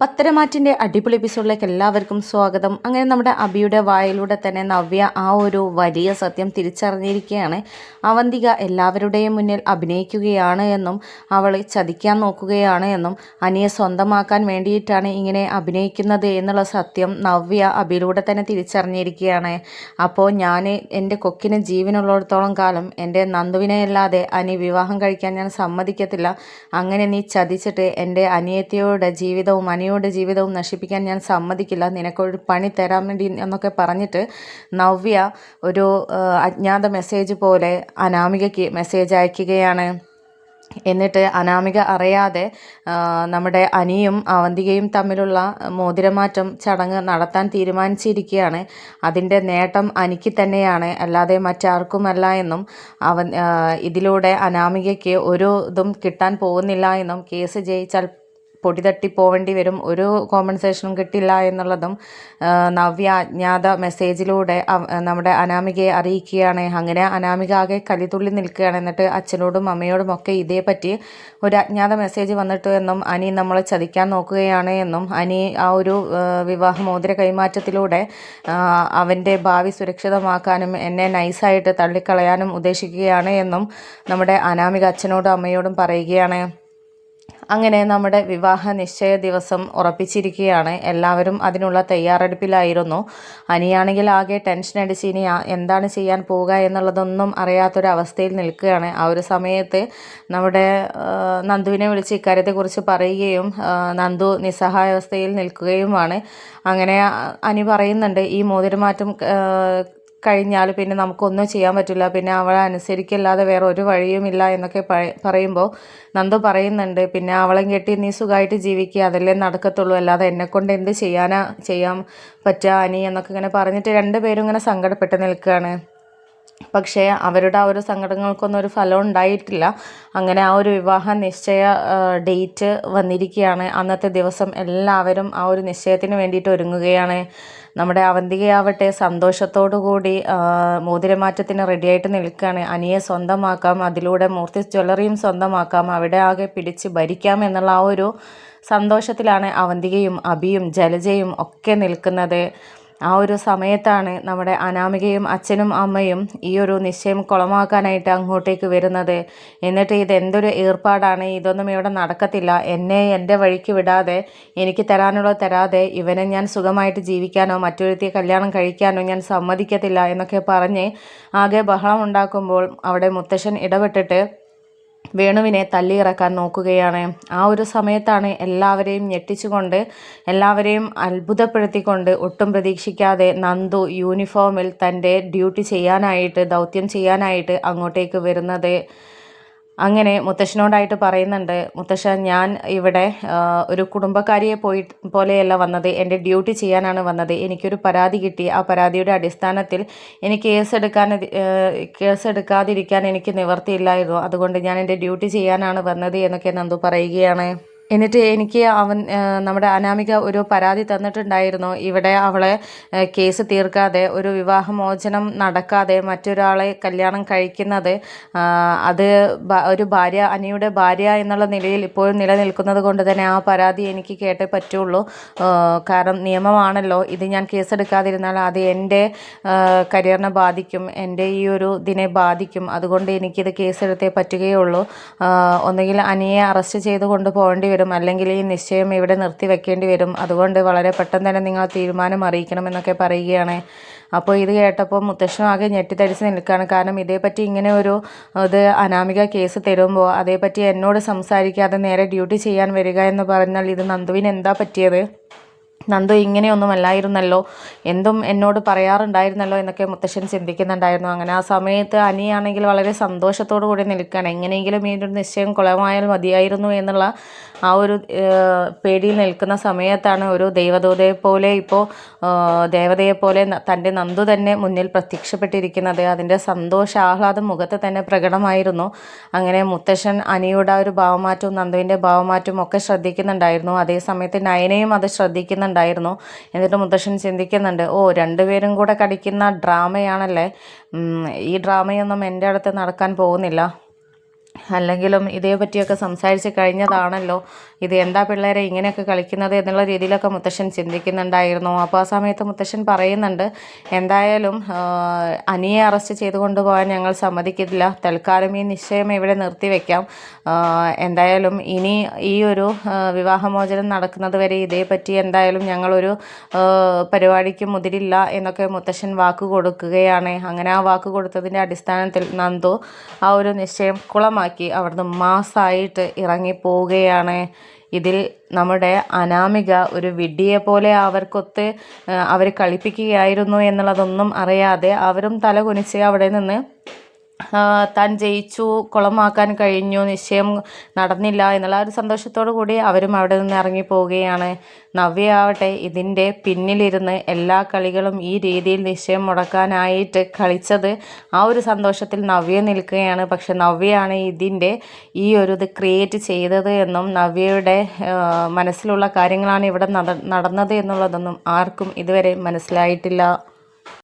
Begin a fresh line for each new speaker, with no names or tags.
പത്തരമാറ്റിൻ്റെ അടിപൊളി എപ്പിസോഡിലേക്ക് എല്ലാവർക്കും സ്വാഗതം. അങ്ങനെ നമ്മുടെ അബിയുടെ വായിലൂടെ തന്നെ നവ്യ ആ ഒരു വലിയ സത്യം തിരിച്ചറിഞ്ഞിരിക്കുകയാണ്. അവന്തിക എല്ലാവരുടെയും മുന്നിൽ അഭിനയിക്കുകയാണ് എന്നും അവളെ ചതിക്കാൻ നോക്കുകയാണ് എന്നും അനിയെ സ്വന്തമാക്കാൻ വേണ്ടിയിട്ടാണ് ഇങ്ങനെ അഭിനയിക്കുന്നത് എന്നുള്ള സത്യം നവ്യ അബിയിലൂടെ തന്നെ തിരിച്ചറിഞ്ഞിരിക്കുകയാണ്. അപ്പോൾ ഞാൻ എൻ്റെ കൊക്കിന് ജീവനുള്ളിടത്തോളം കാലം എൻ്റെ നന്ദുവിനെ അല്ലാതെ അനി വിവാഹം കഴിക്കാൻ ഞാൻ സമ്മതിക്കത്തില്ല. അങ്ങനെ നീ ചതിച്ചിട്ട് എൻ്റെ അനിയത്തിയുടെ ജീവിതവും ജീവിതവും നശിപ്പിക്കാൻ ഞാൻ സമ്മതിക്കില്ല, നിനക്കൊരു പണി തരാൻ വേണ്ടി എന്നൊക്കെ പറഞ്ഞിട്ട് നവ്യ ഒരു അജ്ഞാത മെസ്സേജ് പോലെ അനാമികയ്ക്ക് മെസ്സേജ് അയക്കുകയാണ്. എന്നിട്ട് അനാമിക അറിയാതെ നമ്മുടെ അനിയും അവന്തികയും തമ്മിലുള്ള മോതിരമാറ്റം ചടങ്ങ് നടത്താൻ തീരുമാനിച്ചിരിക്കുകയാണ്. അതിൻ്റെ നേട്ടം അനിക്ക് തന്നെയാണ്, അല്ലാതെ മറ്റാർക്കുമല്ല എന്നും ഇതിലൂടെ അനാമികയ്ക്ക് ഒരു ഇതും കിട്ടാൻ പോകുന്നില്ല എന്നും കേസ് ജയിച്ചാൽ പൊടി തട്ടി പോവേണ്ടി വരും, ഒരു കോമ്പൻസേഷനും കിട്ടില്ല എന്നുള്ളതും നവ്യ അജ്ഞാത മെസ്സേജിലൂടെ നമ്മുടെ അനാമികയെ അറിയിക്കുകയാണ്. അങ്ങനെ അനാമിക ആകെ കലിതുള്ളി നിൽക്കുകയാണ്. എന്നിട്ട് അച്ഛനോടും അമ്മയോടും ഒക്കെ ഇതേപ്പറ്റി ഒരു അജ്ഞാത മെസ്സേജ് വന്നിട്ടു എന്നും അനി നമ്മളെ ചതിക്കാൻ നോക്കുകയാണ് എന്നും അനി ആ ഒരു വിവാഹമോതിര കൈമാറ്റത്തിലൂടെ അവൻ്റെ ഭാവി സുരക്ഷിതമാക്കാനും എന്നെ നൈസായിട്ട് തള്ളിക്കളയാനും ഉദ്ദേശിക്കുകയാണ് എന്നും നമ്മുടെ അനാമിക അച്ഛനോടും അമ്മയോടും പറയുകയാണ്. അങ്ങനെ നമ്മുടെ വിവാഹ നിശ്ചയ ദിവസം ഉറപ്പിച്ചിരിക്കുകയാണ്. എല്ലാവരും അതിനുള്ള തയ്യാറെടുപ്പിലായിരുന്നു. അനിയാണെങ്കിൽ ആകെ ടെൻഷൻ അടിച്ച് ഇനി എന്താണ് ചെയ്യാൻ പോവുക എന്നുള്ളതൊന്നും അറിയാത്തൊരവസ്ഥയിൽ നിൽക്കുകയാണ്. ആ ഒരു സമയത്ത് നമ്മുടെ നന്ദുവിനെ വിളിച്ച് ഇക്കാര്യത്തെക്കുറിച്ച് പറയുകയും നന്ദു നിസ്സഹായാവസ്ഥയിൽ നിൽക്കുകയുമാണ്. അങ്ങനെ അനി പറയുന്നുണ്ട്, ഈ മോതിരമാറ്റം കഴിഞ്ഞാൽ പിന്നെ നമുക്കൊന്നും ചെയ്യാൻ പറ്റില്ല, പിന്നെ അവളെ അനുസരിക്കല്ലാതെ വേറെ ഒരു വഴിയുമില്ല എന്നൊക്കെ പറയുമ്പോൾ നന്ദു പറയുന്നുണ്ട്, പിന്നെ അവളെ കെട്ടി നീ സുഖമായിട്ട് ജീവിക്കുക, അതല്ലേ നടക്കത്തുള്ളൂ, അല്ലാതെ എന്നെക്കൊണ്ട് എന്ത് ചെയ്യാൻ പറ്റുക അനി എന്നൊക്കെ ഇങ്ങനെ പറഞ്ഞിട്ട് രണ്ടുപേരും ഇങ്ങനെ സങ്കടപ്പെട്ട് നിൽക്കുകയാണ്. പക്ഷേ അവരുടെ ആ ഒരു സങ്കടങ്ങൾക്കൊന്നും ഒരു ഫലം ഉണ്ടായിട്ടില്ല. അങ്ങനെ ആ ഒരു വിവാഹ നിശ്ചയ ഡേറ്റ് വന്നിരിക്കുകയാണ്. അന്നത്തെ ദിവസം എല്ലാവരും ആ ഒരു നിശ്ചയത്തിന് വേണ്ടിയിട്ട് ഒരുങ്ങുകയാണ്. നമ്മുടെ അവന്തികയാവട്ടെ സന്തോഷത്തോടു കൂടി മോതിരമാറ്റത്തിന് റെഡിയായിട്ട് നിൽക്കുകയാണ്. അനിയെ സ്വന്തമാക്കാം, അതിലൂടെ മൂർത്തി ജ്വല്ലറിയും സ്വന്തമാക്കാം, അവിടെ ആകെ പിടിച്ച് ഭരിക്കാം എന്നുള്ള ആ ഒരു സന്തോഷത്തിലാണ് അവന്തികയും അബിയും ജലജയും ഒക്കെ നിൽക്കുന്നത്. ആ ഒരു സമയത്താണ് നമ്മുടെ അനാമികയും അച്ഛനും അമ്മയും ഈ ഒരു നിശ്ചയം കുളമാക്കാനായിട്ട് അങ്ങോട്ടേക്ക് വരുന്നത്. എന്നിട്ട് ഇതെന്തൊരു ഏർപ്പാടാണ്, ഇതൊന്നും ഇവിടെ നടക്കത്തില്ല, എന്നെ എൻ്റെ വഴിക്ക് വിടാതെ എനിക്ക് തരാനുള്ളത് തരാതെ ഇവനെ ഞാൻ സുഖമായിട്ട് ജീവിക്കാനോ മറ്റൊരുത്തിയെ കല്യാണം കഴിക്കാനോ ഞാൻ സമ്മതിക്കത്തില്ല എന്നൊക്കെ പറഞ്ഞ് ആകെ ബഹളം ഉണ്ടാക്കുമ്പോൾ അവിടെ മുത്തശ്ശൻ ഇടപെട്ടിട്ട് വേണുവിനെ തള്ളിയിറക്കാൻ നോക്കുകയാണ്. ആ ഒരു സമയത്താണ് എല്ലാവരെയും ഞെട്ടിച്ചുകൊണ്ട് എല്ലാവരെയും അത്ഭുതപ്പെടുത്തിക്കൊണ്ട് ഒട്ടും പ്രതീക്ഷിക്കാതെ നന്ദു യൂണിഫോമിൽ തൻ്റെ ദൗത്യം ചെയ്യാനായിട്ട് അങ്ങോട്ടേക്ക് വരുന്നത്. അങ്ങനെ മുത്തശ്ശനോടായിട്ട് പറയുന്നുണ്ട്, മുത്തശ്ശൻ ഞാൻ ഇവിടെ ഒരു കുടുംബക്കാരിയെ പോലെയല്ല വന്നത്, എൻ്റെ ഡ്യൂട്ടി ചെയ്യാനാണ് വന്നത്. എനിക്കൊരു പരാതി കിട്ടി, ആ പരാതിയുടെ അടിസ്ഥാനത്തിൽ എനിക്ക് കേസെടുക്കാതിരിക്കാൻ എനിക്ക് നിവർത്തിയില്ലായിരുന്നു, അതുകൊണ്ട് ഞാൻ എൻ്റെ ഡ്യൂട്ടി ചെയ്യാനാണ് വന്നത് എന്നൊക്കെ നന്ദു പറയുകയാണ്. എന്നിട്ട് എനിക്ക് നമ്മുടെ അനാമിക ഒരു പരാതി തന്നിട്ടുണ്ടായിരുന്നു, ഇവിടെ അവളെ കേസ് തീർക്കാതെ ഒരു വിവാഹമോചനം നടക്കാതെ മറ്റൊരാളെ കല്യാണം കഴിക്കുന്നത് അത് ഒരു അനിയുടെ ഭാര്യ എന്നുള്ള നിലയിൽ ഇപ്പോഴും നിലനിൽക്കുന്നത് കൊണ്ട് തന്നെ ആ പരാതി എനിക്ക് കേട്ടേ പറ്റുള്ളൂ. കാരണം നിയമമാണല്ലോ, ഇത് ഞാൻ കേസെടുക്കാതിരുന്നാൽ അത് എൻ്റെ കരിയറിനെ ബാധിക്കും, എൻ്റെ ഈ ഒരു ഇതിനെ ബാധിക്കും, അതുകൊണ്ട് എനിക്കിത് കേസെടുത്തേ പറ്റുകയുള്ളൂ. ഒന്നുകിൽ അനിയെ അറസ്റ്റ് ചെയ്ത് കൊണ്ടുപോകേണ്ടി വരും, അല്ലെങ്കിൽ ഈ നിശ്ചയം ഇവിടെ നിർത്തി വെക്കേണ്ടി വരും, അതുകൊണ്ട് വളരെ പെട്ടെന്ന് തന്നെ നിങ്ങൾ തീരുമാനം അറിയിക്കണം എന്നൊക്കെ പറയുകയാണ്. അപ്പോൾ ഇത് കേട്ടപ്പോൾ മുത്തശ്ശനും ആകെ ഞെട്ടിത്തടിച്ച് നിൽക്കുകയാണ്. കാരണം ഇതേപ്പറ്റി ഇങ്ങനെ ഒരു ഇത് അനാമിക കേസ് തരുമ്പോൾ അതേപ്പറ്റി എന്നോട് സംസാരിക്കാതെ നേരെ ഡ്യൂട്ടി ചെയ്യാൻ വരിക എന്ന് പറഞ്ഞാൽ ഇത് നന്ദുവിന് എന്താ പറ്റിയത്? നന്ദു ഇങ്ങനെയൊന്നുമല്ലായിരുന്നല്ലോ, എന്തും എന്നോട് പറയാറുണ്ടായിരുന്നല്ലോ എന്നൊക്കെ മുത്തശ്ശൻ ചിന്തിക്കുന്നുണ്ടായിരുന്നു. അങ്ങനെ ആ സമയത്ത് അനിയാണെങ്കിൽ വളരെ സന്തോഷത്തോടു കൂടി നിൽക്കുകയാണ്. എങ്ങനെയെങ്കിലും ഈ ഒരു നിശ്ചയം കുളമായാൽ മതിയായിരുന്നു എന്നുള്ള ആ ഒരു പേടിയിൽ നിൽക്കുന്ന സമയത്താണ് ഒരു ദേവതയെ പോലെ തൻ്റെ നന്ദു തന്നെ മുന്നിൽ പ്രത്യക്ഷപ്പെട്ടിരിക്കുന്നത്. അതിൻ്റെ ആഹ്ലാദം മുഖത്ത് തന്നെ പ്രകടമായിരുന്നു. അങ്ങനെ മുത്തശ്ശൻ അനിയുടെ ഒരു ഭാവമാറ്റവും നന്ദുവിൻ്റെ ഭാവമാറ്റവും ഒക്കെ ശ്രദ്ധിക്കുന്നുണ്ടായിരുന്നു. അതേസമയത്ത് നയനയും അത് ശ്രദ്ധിക്കുന്നുണ്ടായിരുന്നു. എന്നിട്ട് മുത്തശ്ശൻ ചിന്തിക്കുന്നുണ്ട്, രണ്ടുപേരും കൂടെ കളിക്കുന്ന ഡ്രാമയാണല്ലേ, ഈ ഡ്രാമയൊന്നും എൻ്റെ അടുത്ത് നടക്കാൻ പോകുന്നില്ല, അല്ലെങ്കിലും ഇതേ പറ്റിയൊക്കെ സംസാരിച്ച് കഴിഞ്ഞതാണല്ലോ, ഇത് എന്താ പിള്ളേരെ ഇങ്ങനെയൊക്കെ കളിക്കുന്നത് എന്നുള്ള രീതിയിലൊക്കെ മുത്തശ്ശൻ ചിന്തിക്കുന്നുണ്ടായിരുന്നു. അപ്പോൾ ആ സമയത്ത് മുത്തശ്ശൻ പറയുന്നുണ്ട്, എന്തായാലും അനിയെ അറസ്റ്റ് ചെയ്ത് കൊണ്ടുപോകാൻ ഞങ്ങൾ സമ്മതിക്കില്ല, തൽക്കാലം ഈ നിശ്ചയം ഇവിടെ നിർത്തിവെക്കാം. എന്തായാലും ഇനി ഈ ഒരു വിവാഹമോചനം നടക്കുന്നത് വരെ ഇതേപ്പറ്റി എന്തായാലും ഞങ്ങളൊരു പരിപാടിക്ക് മുതിരില്ല എന്നൊക്കെ മുത്തശ്ശൻ വാക്ക് കൊടുക്കുകയാണ്. അങ്ങനെ ആ വാക്ക് കൊടുത്തതിൻ്റെ അടിസ്ഥാനത്തിൽ നന്ദു ആ ഒരു നിശ്ചയം കുളമാക്കി അവിടുന്ന് മാസമായിട്ട് ഇറങ്ങിപ്പോവുകയാണ്. ഇതിൽ നമ്മുടെ അനാമിക ഒരു വിഡ്ഢിയെ പോലെ അവർക്കൊത്ത് അവർ കളിപ്പിക്കുകയായിരുന്നു എന്നുള്ളതൊന്നും അറിയാതെ അവരും തല കുനിച്ച് അവിടെ നിന്ന് താൻ ജയിച്ചു, കുളമാക്കാൻ കഴിഞ്ഞു, നിശ്ചയം നടന്നില്ല എന്നുള്ള ഒരു സന്തോഷത്തോടു കൂടി അവരും അവിടെ നിന്ന് ഇറങ്ങിപ്പോവുകയാണ്. നവ്യയാവട്ടെ ഇതിൻ്റെ പിന്നിലിരുന്ന് എല്ലാ കളികളും ഈ രീതിയിൽ നിശ്ചയം മുടക്കാനായിട്ട് കളിച്ചത് ആ ഒരു സന്തോഷത്തിൽ നവ്യ നിൽക്കുകയാണ്. പക്ഷെ നവ്യയാണ് ഇതിൻ്റെ ഈ ഒരു ഇത് ക്രിയേറ്റ് ചെയ്തത് എന്നും നവ്യയുടെ മനസ്സിലുള്ള കാര്യങ്ങളാണ് ഇവിടെ നടന്നത് എന്നുള്ളതൊന്നും ആർക്കും ഇതുവരെ മനസ്സിലായിട്ടില്ല.